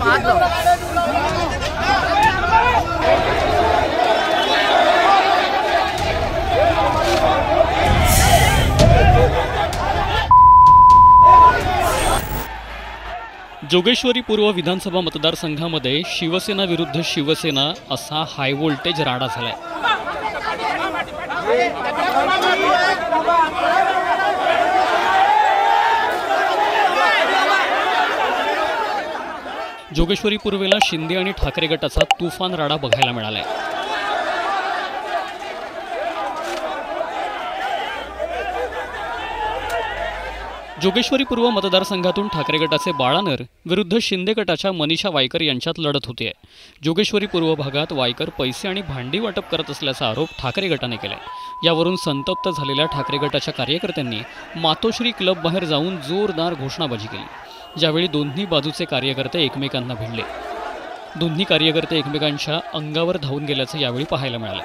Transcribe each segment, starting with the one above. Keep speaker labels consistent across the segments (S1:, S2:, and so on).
S1: जोगेश्वरी पूर्व विधानसभा मतदारसंघामध्ये शिवसेना विरुद्ध शिवसेना असा हाय व्होल्टेज राडा झालाय। जोगेश्वरी पूर्वेला शिंदे आणि ठाकरे गटाचा तुफान राडा बघायला मिळालाय। जोगेश्वरी पूर्व मतदारसंघातून ठाकरे गटाचे बाळानर विरुद्ध शिंदे गटाच्या मनीषा वायकर यांच्यात लढत होते। जोगेश्वरी पूर्व भागात वायकर पैसे आणि भांडी वाटप करत असल्याचा आरोप ठाकरे गटाने केलाय। यावरून संतप्त झालेल्या ठाकरे गटाच्या कार्यकर्त्यांनी मातोश्री क्लब बाहेर जाऊन जोरदार घोषणाबाजी केली, ज्यावेळी दोन्ही बाजूचे कार्यकर्ते एकमेकांना भिडले। दोन्ही कार्यकर्ते एकमेकांच्या अंगावर धावून गेल्याचं यावेळी पाहायला मिळालं।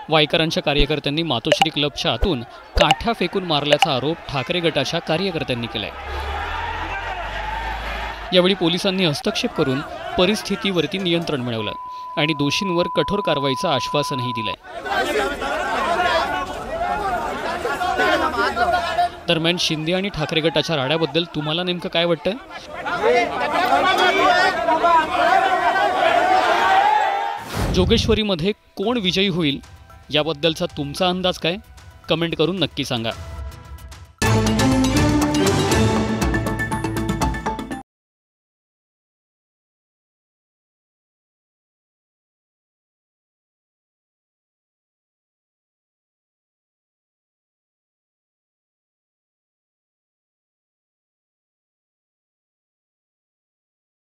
S1: वायकरांच्या कार्यकर्त्यांनी मातोश्री क्लबच्या आतून काठ्या फेकून मारल्याचा आरोप ठाकरे गटाच्या कार्यकर्त्यांनी केलाय। यावेळी पोलिसांनी हस्तक्षेप करून परिस्थितीवरती नियंत्रण मिळवलं आणि दोषींवर कठोर कारवाईचं आश्वासनही दिलंय। दरम्यान शिंदे आणि ठाकरे गटाच्या राड्याबद्दल तुम्हाला नेमकं काय वाटतं? जोगेश्वरीमध्ये कोण विजयी होईल याबद्दलचा तुमचा अंदाज काय? कमेंट करून नक्की सांगा।